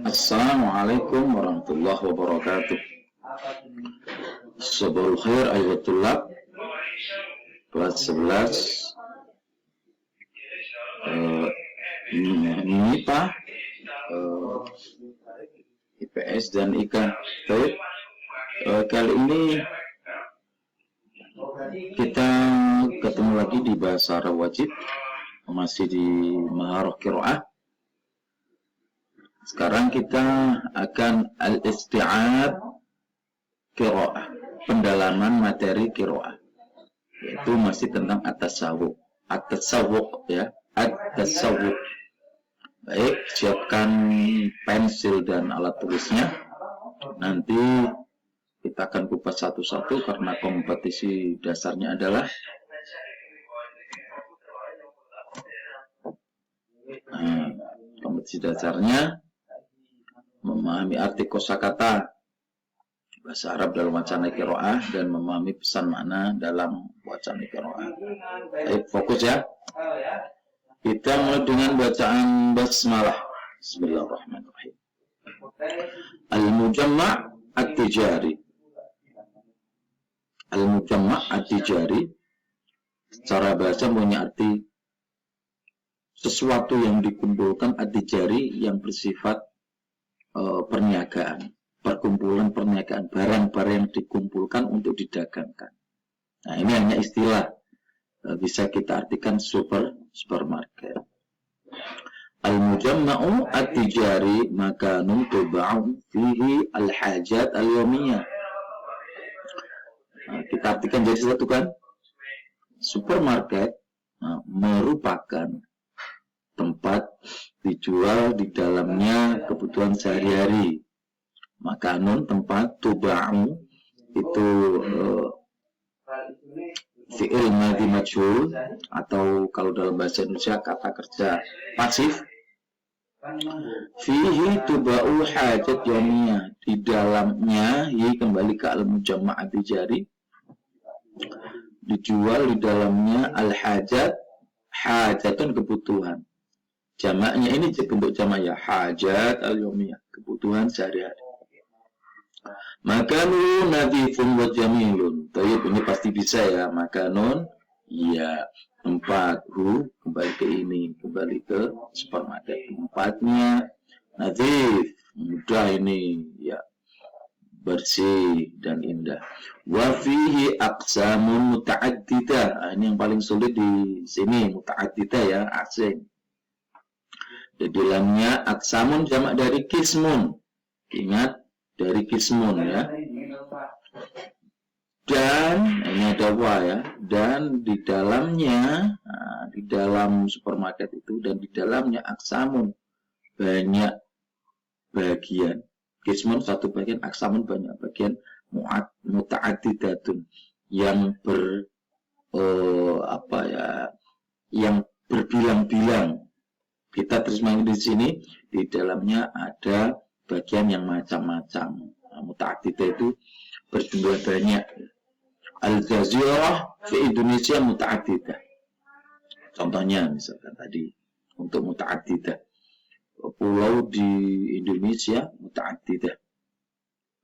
Assalamualaikum warahmatullahi wabarakatuh. Sabahul khair ayat tulab kelas 11 MIPA, IPS dan IKA. Kali ini kita ketemu lagi di bahasa Arab wajib, masih di Maharah Qiraah. Sekarang kita akan al-isti'ab qiraah, pendalaman materi qiraah, yaitu masih tentang at-tasawwuq. At-tasawwuq ya, at-tasawwuq. Baik, siapkan pensil dan alat tulisnya. Nanti kita akan kupas satu-satu karena kompetisi dasarnya adalah kompetisi dasarnya memahami arti kosakata bahasa Arab dalam wacana qiraah dan memahami pesan makna dalam wacana qiraah. Baik, fokus ya. Kita mulai dengan bacaan basmalah. Bismillahirrahmanirrahim. Al-mujamma' at-tijari. Al-mujamma' at-tijari secara bahasa punya arti sesuatu yang dikumpulkan, at-tijari yang bersifat perniagaan, perkumpulan perniagaan, barang-barang yang dikumpulkan untuk didagangkan. Nah, ini hanya istilah, bisa kita artikan supermarket. Al-mujamma'u at-tijari makanun tuba'u fihi al-hajat al-yawmiyah. Nah, kita artikan jadi satu kan, supermarket merupakan tempat dijual di dalamnya kebutuhan sehari-hari. Makanun tempat, tuba'u itu fi'il madhi majhul, atau kalau dalam bahasa Indonesia kata kerja pasif. Fihi tuba'u hajat yawmiyah, di dalamnya, kembali ke al-mujamma' at-tijari, dijual di dalamnya al-hajat, hajatun kebutuhan. Jamaknya ini bentuk jamak ya, hajat al-yawmiyah, kebutuhan sehari-hari. Makanun nadhifun wa jamilun. Tayyib, ini pasti bisa ya. Makanun, ya, tempat. Kembali ke ini, kembali ke supermarket. Tempatnya nadhif, mudah ini, ya, bersih dan indah. Wa fihi aqsamun muta'addidah. Ini yang paling sulit di sini, muta'addidah ya, asing. Di dalamnya aksamun jamak dari kismun. Ingat, dari kismun ya. Dan ini ada wa ya. Dan di dalamnya, di dalam supermarket itu, dan di dalamnya aksamun, banyak bagian. Kismun satu bagian, aksamun banyak bagian, muta'addidatun, yang yang berbilang-bilang. Kita terjemahkan di sini, di dalamnya ada bagian yang macam-macam. Muta'addidah itu berjumlah banyak. Al-Jazirah di Indonesia muta'addidah. Contohnya misalkan tadi untuk muta'addidah, pulau di Indonesia muta'addidah,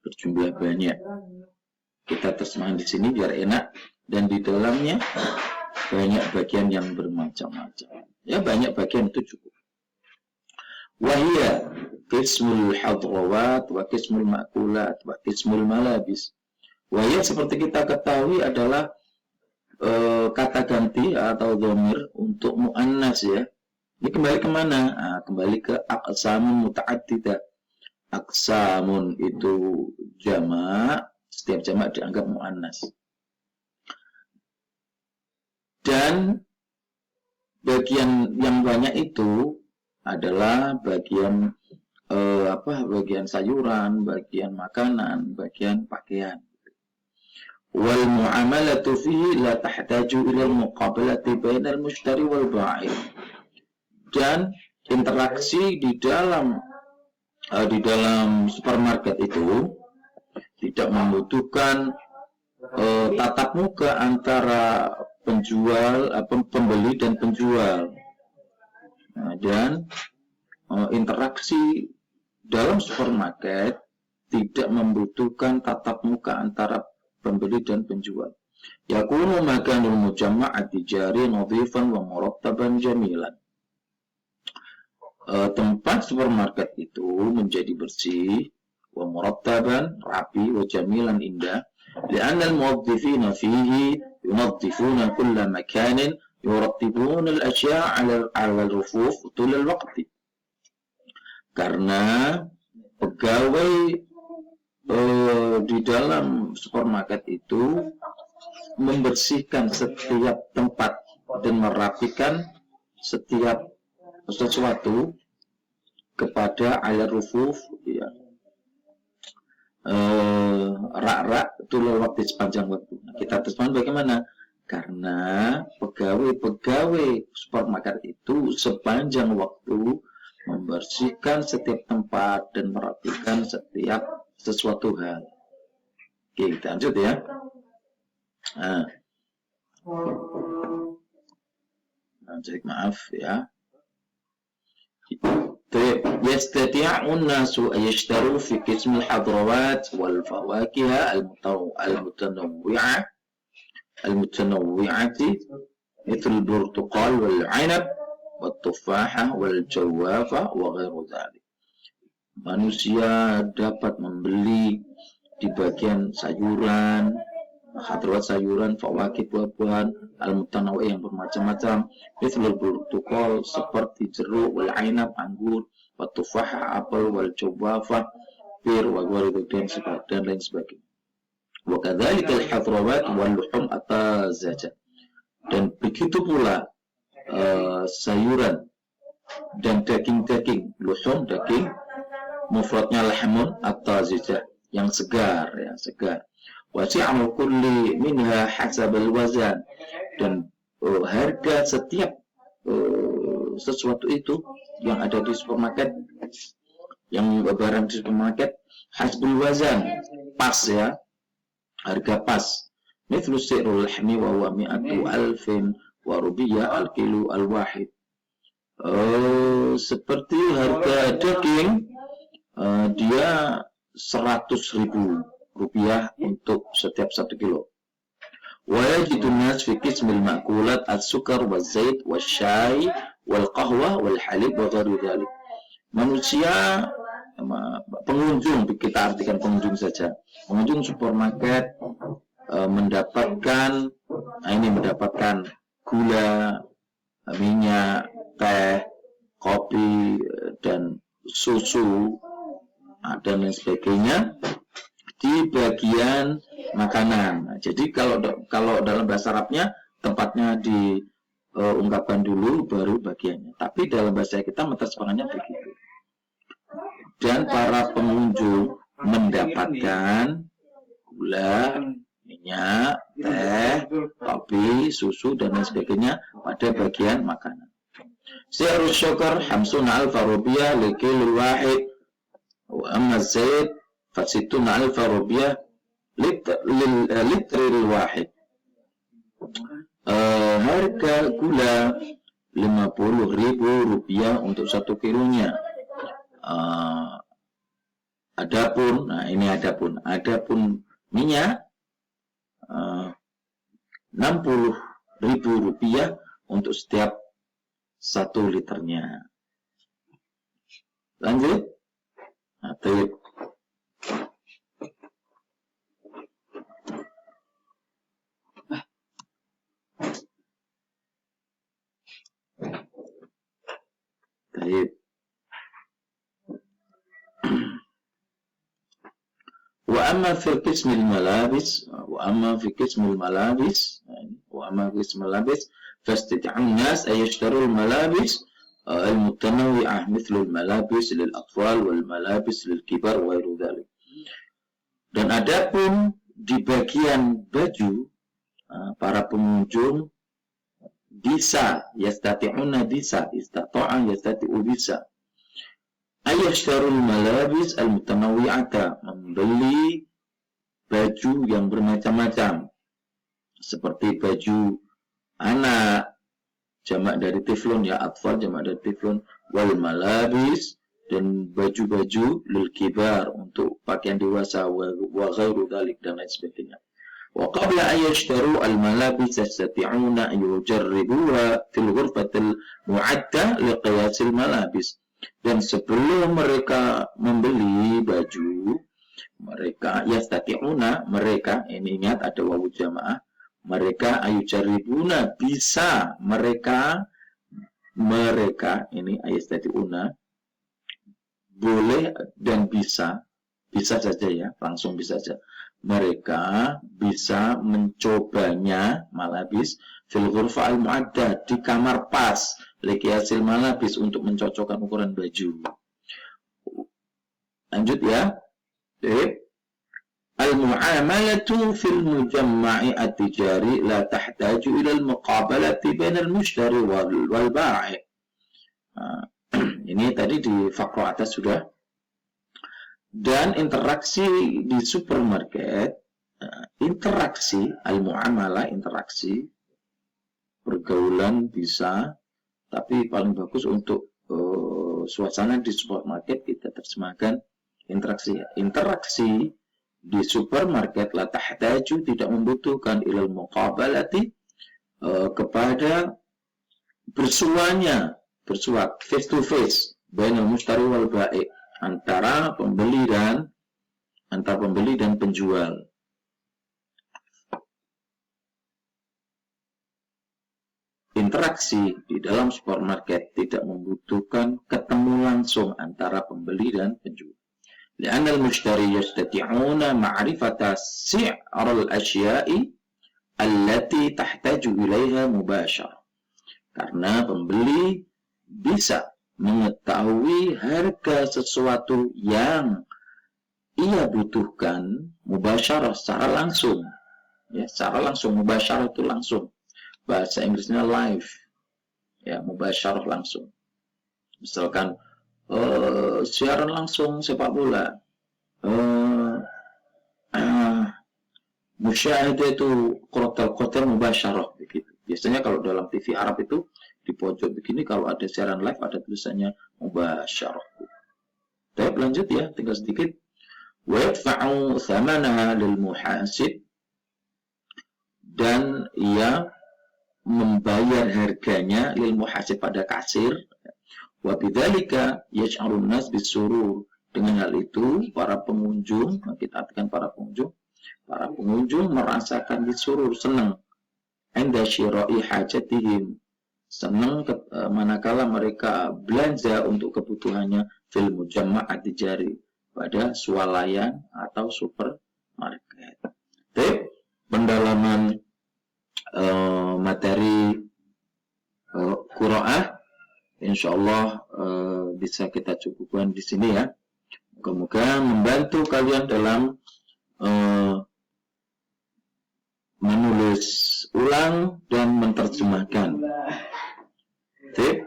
berjumlah banyak. Kita terjemahkan di sini biar enak, dan di dalamnya banyak bagian yang bermacam-macam. Ya, banyak bagian itu cukup. Wahia qismul hadrawat wa qismul ma'kulat wa qismul malabis. Wahia seperti kita ketahui adalah kata ganti atau dhamir untuk mu'annas ya. Ini kembali kemana? Kembali ke aqsamun muta'addidah. Aqsamun itu jamak, setiap jamak dianggap mu'annas. Dan bagian yang banyak itu adalah bagian bagian sayuran, bagian makanan, bagian pakaian. Wal mu'amalatu fihi la tahtaju ila al-muqabalati bainal mushtari wal ba'i. Dan interaksi di dalam supermarket itu tidak membutuhkan tatap muka antara pembeli dan penjual. Dan interaksi dalam supermarket tidak membutuhkan tatap muka antara pembeli dan penjual. Yakunu makanul mujama'ati jari nadhifan wa murattaban jamilan. Tempat supermarket itu menjadi bersih wa murattaban, rapi, wa jamilan, indah. Lianna al-muwaddifina fihi yunaddifuna kulla makanin yurattibuna al-ashya' 'ala al-rufuf tul al-waqti. Karena pegawai di dalam supermarket itu membersihkan setiap tempat dan merapikan setiap sesuatu kepada ayat rufuf, ya, rak-rak tulul waktu, sepanjang waktu. Nah, kita terjemahkan bagaimana? Karena pegawai supermarket itu sepanjang waktu membersihkan setiap tempat dan merapikan setiap sesuatu hal. Oke, kita lanjut ya. Jadi maaf ya. يستطيع الناس أن يشتروا في قسم الخضروات والفواكه المتنوعة مثل البرتقال والعنب والتفاحة والجوافة وغير ذلك. Manusia dapat membeli di bagian sayuran, khadrawat sayuran, fawakih buah-buahan, al-mutanawwi yang bermacam-macam, mithlul burtukol seperti jeruk, wal ainab anggur, wa tufaha apel, wal jawafah pir, wa ghairu dan lain sebagainya. Wa kadzalika al-khadrawat wal luhum atazaja. Dan begitu pula sayuran dan daging-daging, luhum daging, mufradnya lahmun atazaja, yang segar, ya, segar. Wasi'ul kulli minha hasab al-wazan, dan harga setiap sesuatu itu yang ada di supermarket, yang barang di supermarket, hasbul wazan, pas ya, harga pas. Mithlu si'rul lahmi wa huwa mi'atu alfin wa rubiyah al-kilo al-wahid. Seperti harga daging, dia 100.000 rupiah untuk setiap 1 kilo. Wa yajidu nas fi qismil ma'kulat as-sukar waz-zait wasyai wal qahwa wal halib wa ghairu dzalik. Manusia, pengunjung, kita artikan pengunjung saja. Pengunjung supermarket mendapatkan gula, minyak, teh, kopi dan susu dan lain sebagainya di bagian makanan. Nah, jadi kalau dalam bahasa Arabnya tempatnya diungkapkan dulu baru bagiannya. Tapi dalam bahasa kita menerjemahkannya begitu. Dan para pengunjung mendapatkan gula, minyak, teh, kopi, susu dan lain sebagainya pada bagian makanan. Si'rus syukar 50,000 rupiah likilul wahid wa amma zait fasituna alfa rupiah litril wahid. Harga gula 50.000 rupiah untuk 1 kilonya. Adapun minyak 60.000 rupiah untuk setiap 1 liternya. Lanjut. Taib. Taib. وأما في قسم الملابس فاستطاع الناس أن يشتروا الملابس المتنوعة مثل الملابس للأطفال والملابس للكبار وغير ذلك. Dan adapun di bagian baju, para pengunjung bisa, yastati'una bisa, istata'a yastati'u bisa, ayashtarul malabis al-mutanawwi'ata, membeli baju yang bermacam-macam, seperti baju anak, jamak dari tiflun, ya, atfal jamak dari tiflun, wal malabis, dan baju-baju lil kibar untuk pakaian dewasa wa ghairu dzalik dan lain sebagainya. Wa qabla an yashtaru al malabis yastati'una an yujarribuha fil ghurfatil mu'adda li qiyas al malabis. Dan sebelum mereka membeli baju, mereka yastati'una, mereka, ini ingat ada wawu jamaah, mereka ayujaribuna, bisa mereka ini ayastati'una, boleh dan bisa saja ya, langsung bisa saja. Mereka bisa mencobanya malabis fil ghurfa al mu'adda, di kamar pas liqiyasil malabis, untuk mencocokkan ukuran baju. Lanjut ya. Al-mu'amalatu fil mujamma'i at-tijari la tahtaju ila al-muqabalati bainal mushtari wal ba'i. Ini tadi di fakro atas sudah. Dan interaksi di supermarket, interaksi al-mu'amalah, interaksi pergaulan bisa, tapi paling bagus untuk suasana di supermarket kita terjemahkan interaksi di supermarket la tahtaju, tidak membutuhkan ilal muqabalati, kepada bersuanya face to face bainal mushtari wal ba'i, antara pembeli dan penjual. Interaksi di dalam supermarket tidak membutuhkan ketemu langsung antara pembeli dan penjual. Li'anna al-mushtari yastati'una ma'rifata si'ral asya'i allati tahtaju ilaiha mubashara. Karena pembeli bisa mengetahui harga sesuatu yang ia butuhkan mubasyarah, secara langsung. Ya, secara langsung, mubasyarah itu langsung. Bahasa Inggrisnya live. Ya, mubasyarah langsung. Misalkan siaran langsung sepak bola. Musyahadah itu kotel mubasyarah begitu. Biasanya kalau dalam TV Arab itu di pojok begini, kalau ada siaran live ada tulisannya mubasyarah. Baik, lanjut ya, tinggal sedikit. Wa yadfa'u thamanaha lil muhasib, dan ia membayar harganya lil muhasib pada kasir. Wa bidzalika yash'arun nas bisurur, dengan hal itu para pengunjung, kita artikan para pengunjung merasakan bisurur, senang. Inda syira'i hajatihim, senang manakala mereka belanja untuk kebutuhannya fil mujamma' at-tijari, pada swalayan atau supermarket. Baik, pendalaman materi qiraah insyaallah bisa kita cukupkan di sini ya. Moga-moga membantu kalian dalam menulis ulang dan menerjemahkan. Baik,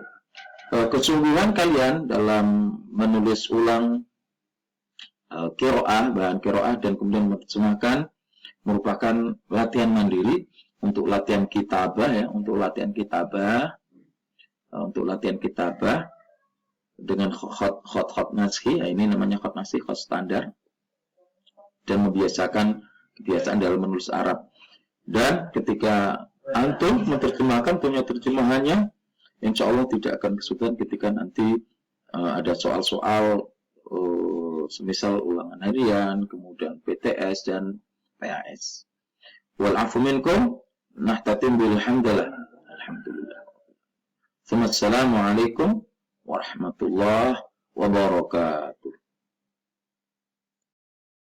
kesungguhan kalian dalam menulis ulang qiraah, bahan qiraah, dan kemudian menerjemahkan merupakan latihan mandiri untuk latihan kitabah ya, untuk latihan kitabah dengan khot naskhi. Ya, ini namanya khot naskhi, khot standar, dan membiasakan kebiasaan dalam menulis Arab. Dan ketika antum menerjemahkan, punya terjemahannya, insya Allah tidak akan kesulitan ketika nanti ada soal-soal semisal ulangan harian, kemudian PTS dan PAS. Wal afu minkum, nahtatim bilhamdulillah. Alhamdulillah. Assalamualaikum warahmatullahi wabarakatuh.